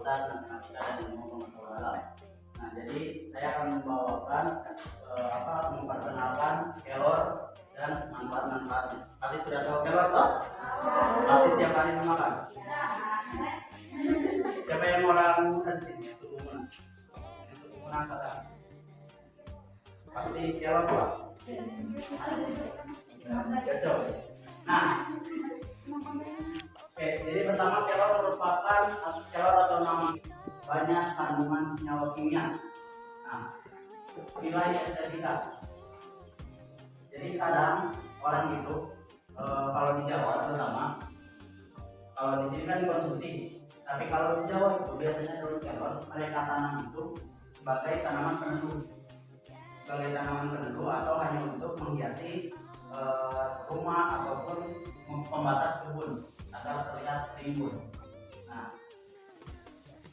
Fakultas Matematika dan Ilmu Pengetahuan Alam. Nah, jadi saya akan membawakan memperkenalkan kelor dan manfaat-manfaatnya. Pasti sudah tahu kelor toh? Pasti setiap hari memakan. Siapa yang orang di sini? Suku Munang kata. Pasti kelor toh? Cocok. Nah, oke, jadi pertama kelor merupakan kelor atau nama banyak kandungan senyawa kimia. Nah, nilai estetika. Jadi kadang orang itu kalau di Jawa terutama, kalau di sini kan dikonsumsi, tapi kalau di Jawa itu biasanya daun kelor mereka tanam itu sebagai tanaman peneduh, atau hanya untuk menghiasi rumah ataupun pembatas kebun agar terlihat rimbun. Nah,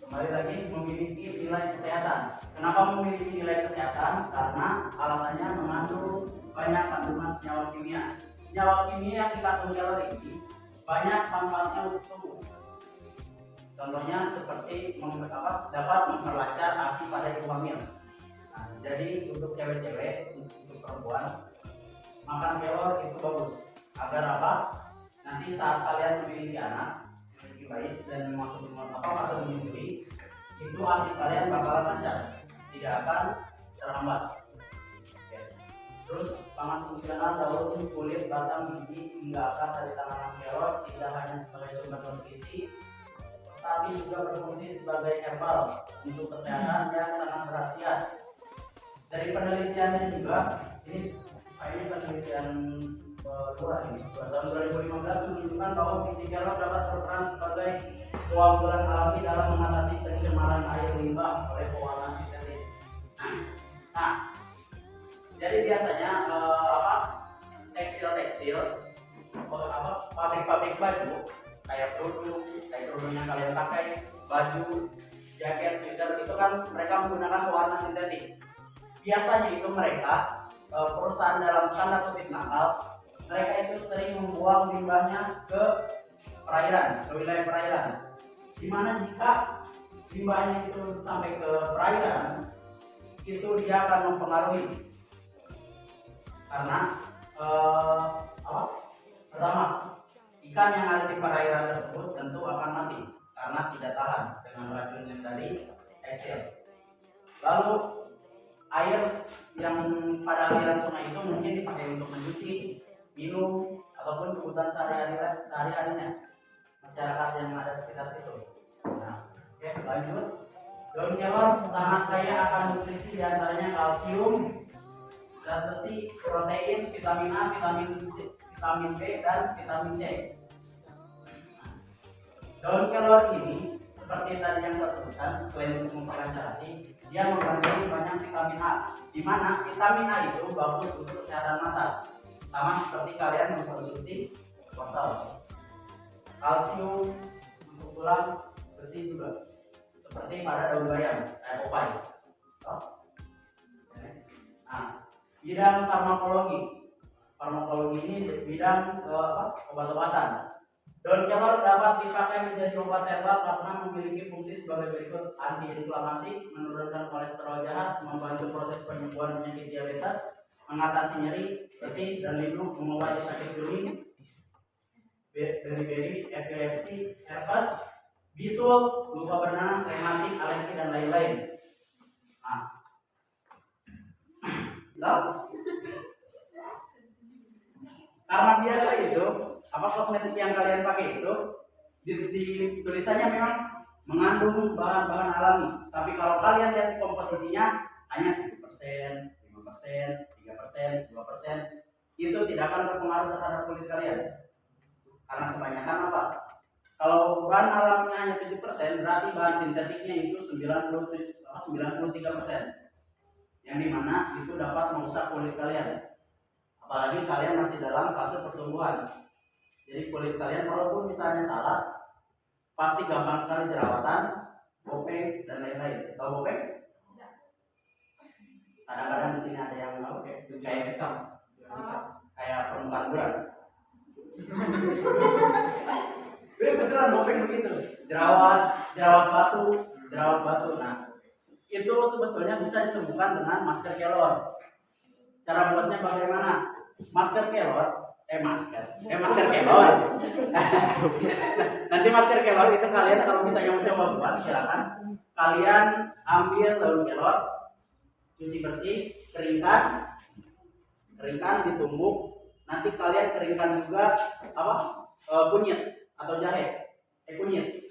kembali lagi memiliki nilai kesehatan. Kenapa memiliki nilai kesehatan? Karena alasannya mengandung banyak kandungan senyawa kimia. Senyawa kimia yang dikandung kelor ini banyak manfaatnya untuk tubuh. Contohnya seperti dapat memperlancar ASI pada ibu hamil. Nah, jadi untuk cewek-cewek, untuk perempuan, makan kelor itu bagus. Agar apa? Nanti saat kalian memiliki anak, memiliki bayi dan fase menyusui, itu ASI kalian bakalan lancar, tidak akan terhambat. Oke. Terus sangat fungsional daun, kulit, batang, biji hingga akar dari tanaman kelor tidak hanya sebagai sumber nutrisi, tapi juga berfungsi sebagai herbal untuk kesehatan yang sangat berkhasiat. Dari penelitiannya juga, ini penelitian luar ini, tahun 2015 menunjukkan bahwa biji kelor dapat berperan sebagai koagulan alami dalam mengatasi pencemaran air limbah oleh pewarna sintetis. Nah, jadi biasanya tekstil, pabrik-pabrik baju kayak kerudung yang kalian pakai, baju, jaket, sweater itu kan mereka menggunakan pewarna sintetik. Biasanya itu mereka perusahaan dalam tanda kutip nakal, mereka itu sering membuang limbahnya ke perairan, ke wilayah perairan. Dimana jika limbahnya itu sampai ke perairan, itu dia akan mempengaruhi. Karena pertama, ikan yang ada di perairan tersebut tentu akan mati karena tidak tahan dengan racun yang dari eksil. Lalu air yang pada aliran sungai itu mungkin dipakai untuk mencuci, minum, ataupun kebutuhan sehari-harinya masyarakat yang ada sekitar situ. Nah, oke, lanjut. Daun kelor sangat kaya akan nutrisi diantaranya kalsium, zat besi, protein, vitamin A, vitamin B, dan vitamin C. Daun kelor ini seperti tadi yang saya sebutkan, selain untuk memperlancar ASI, dia mengandung banyak vitamin A, di mana vitamin A itu bagus untuk kesehatan mata, sama seperti kalian mengkonsumsi wortel. Kalsium untuk tulang, besi juga, seperti pada daun bayam, kayak popai. Nah, bidang farmakologi ini bidang obat-obatan. Daun kelor dapat dipakai menjadi obat herbal karena memiliki fungsi sebagai berikut: antiinflamasi, menurunkan kolesterol jahat, membantu proses penyembuhan penyakit diabetes, mengatasi nyeri, letih dan linu, mengobati sakit kuning, beri-beri, epilepsi, herpes, bisul, luka bernanah, rematik, alergi dan lain-lain. Nah, karena biasa itu kosmetik yang kalian pakai itu di tulisannya memang mengandung bahan-bahan alami, tapi kalau kalian lihat komposisinya hanya 7%, 5%, 3%, 2%, itu tidak akan berpengaruh terhadap kulit kalian. Karena kebanyakan kalau bahan alaminya hanya 7%, berarti bahan sintetiknya itu 93%, yang dimana itu dapat merusak kulit kalian. Apalagi kalian masih dalam fase pertumbuhan. Jadi kulit kalian walaupun misalnya salah, pasti gampang sekali jerawatan, bopeng dan lain-lain. Tahu bopeng? Kadang-kadang di sini ada yang kayak hitam, kayak perempuan bulan. Beneran bopeng begitu. Jerawat batu. Nah, itu sebetulnya bisa disembuhkan dengan masker kelor. Cara buatnya bagaimana? Masker kelor. Nanti masker kelor itu kalian kalau misalnya mau coba buat, silakan kalian ambil daun kelor, cuci bersih, keringkan, ditumbuk. Nanti kalian keringkan juga kunyit atau jahe. Kunyit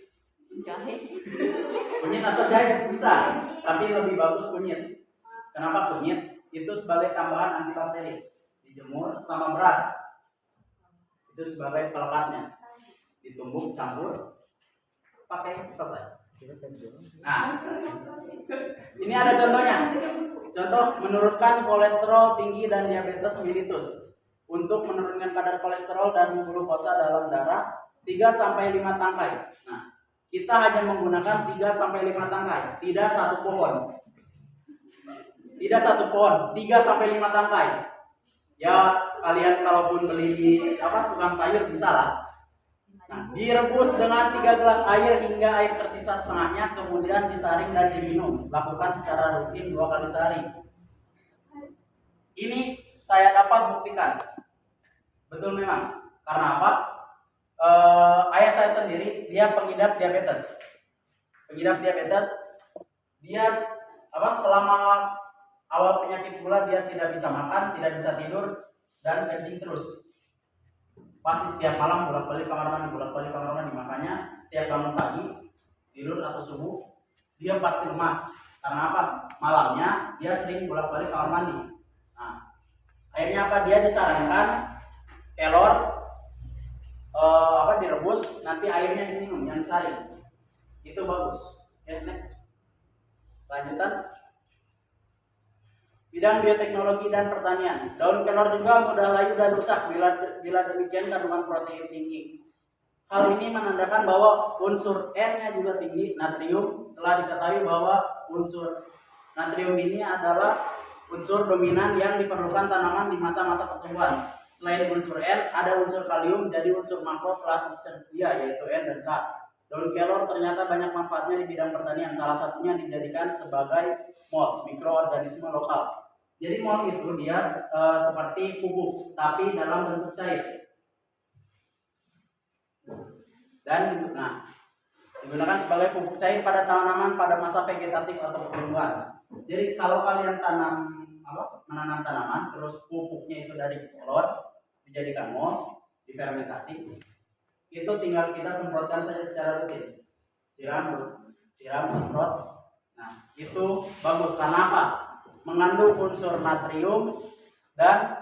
atau jahe bisa, tapi lebih bagus kunyit. Kenapa kunyit? Itu sebagai tambahan antibakteri. Dijemur sama beras. Itu sebagai pelekatnya. Ditumbuk, campur, pakai selesai. Nah, ini ada contohnya. Contoh menurunkan kolesterol tinggi dan diabetes mellitus. Untuk menurunkan kadar kolesterol dan glukosa dalam darah 3-5 tangkai. Nah, kita hanya menggunakan 3-5 tangkai, tidak satu pohon. 3-5 tangkai. Ya, kalian kalaupun beli di tukang sayur bisa lah. Nah, direbus dengan 3 gelas air hingga air tersisa setengahnya, kemudian disaring dan diminum. Lakukan secara rutin 2 kali sehari. Ini saya dapat buktikan. Betul memang. Karena apa? Ayah saya sendiri dia pengidap diabetes. Dia selama awal penyakit gula dia tidak bisa makan, tidak bisa tidur, dan kencing terus. Pasti setiap malam bolak-balik kamar mandi. Makanya setiap bangun pagi, tidur atau subuh, dia pasti lemas. Karena apa? Malamnya dia sering bolak-balik kamar mandi. Nah, akhirnya apa? Dia disarankan kelor direbus, nanti airnya diminum, yang disaring. Itu bagus. Okay, next. Lanjutan. Bidang bioteknologi dan pertanian. Daun kelor juga mudah layu dan rusak bila demikian kandungan protein tinggi. Hal ini menandakan bahwa unsur N-nya juga tinggi, natrium. Telah diketahui bahwa unsur natrium ini adalah unsur dominan yang diperlukan tanaman di masa-masa pertumbuhan. Selain unsur N, ada unsur kalium, jadi unsur makro telah tersedia yaitu N dan K. Daun kelor ternyata banyak manfaatnya di bidang pertanian. Salah satunya dijadikan sebagai mold, mikroorganisme lokal. Jadi mold itu dia seperti pupuk, tapi dalam bentuk cair. Dan digunakan sebagai pupuk cair pada tanaman pada masa vegetatif atau pertumbuhan. Jadi kalau kalian menanam tanaman, terus pupuknya itu dari kelor, dijadikan mold, difermentasi, itu tinggal kita semprotkan saja secara rutin. Siram, semprot. Nah, itu bagus karena apa? Mengandung unsur natrium dan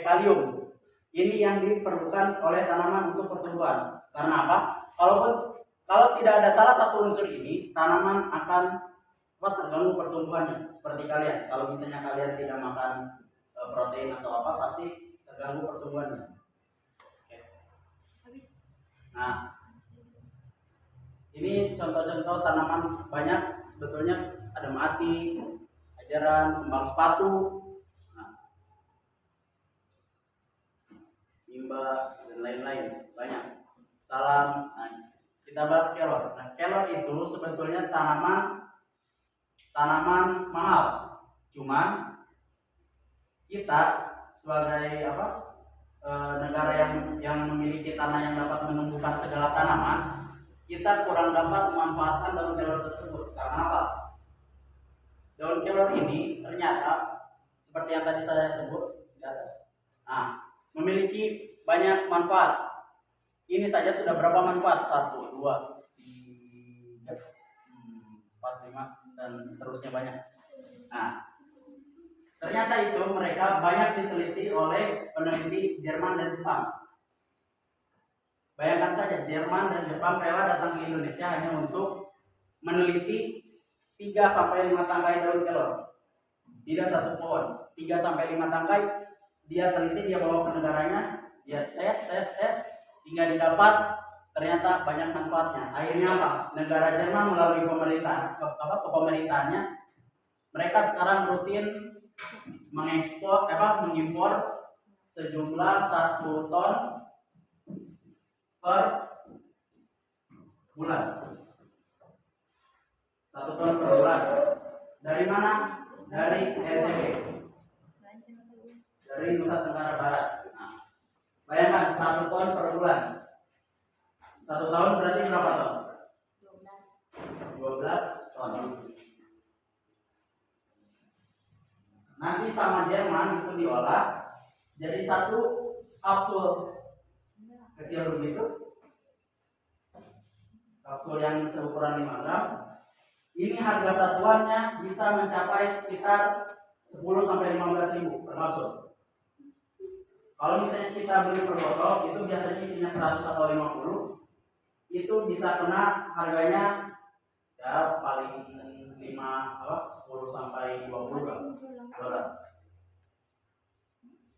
kalium. Ini yang diperlukan oleh tanaman untuk pertumbuhan. Karena apa? Kalau tidak ada salah satu unsur ini, tanaman akan terganggu pertumbuhannya. Seperti kalian, kalau misalnya kalian tidak makan protein atau apa, pasti terganggu pertumbuhannya. Nah, ini contoh-contoh tanaman banyak sebetulnya. Ada mati, ajaran, kembang sepatu, mimba, dan lain-lain banyak. Salam. Nah, kita bahas kelor. Nah, kelor itu sebetulnya tanaman mahal. Cuman kita sebagai negara yang memiliki tanah yang dapat menumbuhkan segala tanaman, kita kurang dapat memanfaatkan daun kelor tersebut. Karena apa? Daun kelor ini ternyata seperti yang tadi saya sebut di atas, memiliki banyak manfaat. Ini saja sudah berapa manfaat? 1, 2, 3, 4, 5, dan seterusnya banyak. Nah, ternyata itu mereka banyak diteliti oleh peneliti Jerman dan Jepang. Bayangkan saja, Jerman dan Jepang rela datang ke Indonesia hanya untuk meneliti 3-5 tangkai daun kelor. Tidak satu pohon, 3-5 tangkai dia teliti, dia bawa ke negaranya, dia tes hingga didapat ternyata banyak manfaatnya. Akhirnya apa? Negara Jerman melalui pemerintahannya, mereka sekarang rutin mengimpor sejumlah 1 ton per bulan. 1 ton per bulan. Dari mana? Dari NTB, dari Nusa Tenggara Barat. Nah, bayangkan 1 ton per bulan. 1 tahun berarti berapa ton? 12 ton. Nanti sama Jerman itu diolah jadi 1 kapsul kecil begitu, kapsul yang seukuran 5 gram. Ini harga satuannya bisa mencapai sekitar 10 sampai 15 ribu per kapsul. Kalau misalnya kita beli per botol itu biasanya isinya 100 atau 50, itu bisa kena harganya ya paling 10 sampai 20 dolar.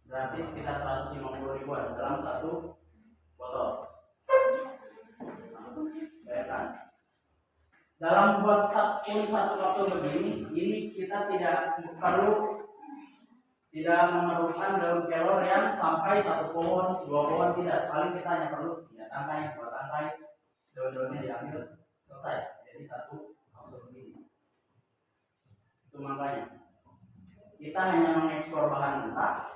Berarti sekitar 150 ribuan dalam 1 botol. Bayangkan. Dalam buat satu kapsul begini, ini kita tidak memerlukan daun kelor yang sampai 1 pohon, 2 pohon, tidak. Paling kita hanya perlu 3 tangkai, 2 tangkai, daun-daunnya diambil, selesai. Jadi 1 kapsul begini. Itu makanya kita hanya mengekspor bahan mentah.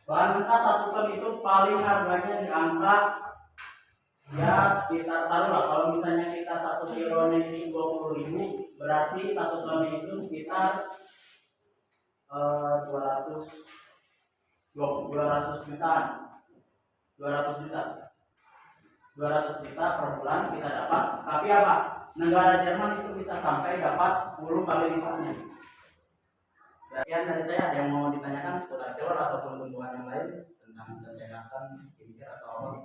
Bahan mentah 1 ton itu paling harganya di angka ya sekitar, taruhlah kalau misalnya kita 1 kilonya itu 20 ribu, berarti 1 ton itu sekitar 200 jutaan, 200 juta per bulan kita dapat. Tapi apa? Negara Jerman itu bisa sampai dapat 10 kali lipatnya. Sekian dari saya. Ada yang mau ditanyakan seputar kelor ataupun tumbuhan yang lain tentang kesehatan, skincare atau apa?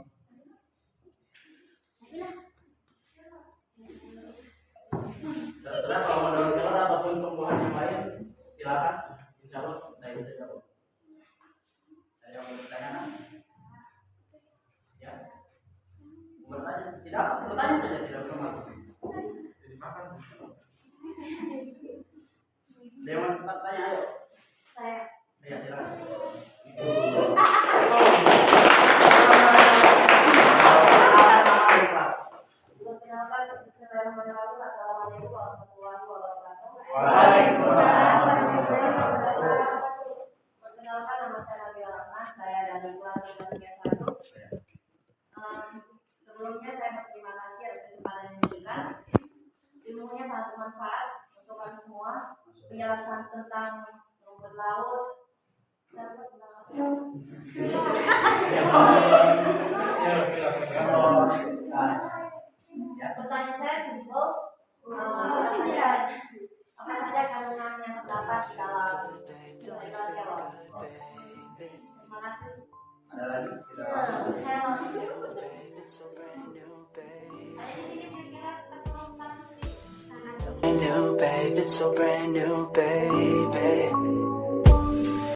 Terserah, kalau mau daun kelor ataupun tumbuhan yang lain silakan. Insya Allah saya bisa jawab. Ada yang mau ditanyakan? Ya, mau bertanya? Tidak apa, bertanya saja, tidak usah malu. Jadi makan. Ada yang mau bertanya? Ayo. Saya. Ya silakan. Perkenalkan, nama saya Nabila Rahman, saya dari kelas 11 1. Sebelumnya saya berterima kasih atas kesempatan yang diberikan. Ilmunya sangat bermanfaat untuk kami semua. Penjelasan tentang rumput laut. Pertanyaan saya simpel. Apa saja kandungan yang terdapat di dalam kelor? Terima kasih. Ada lagi? Saya mau. Brand new, babe, it's so brand new, baby.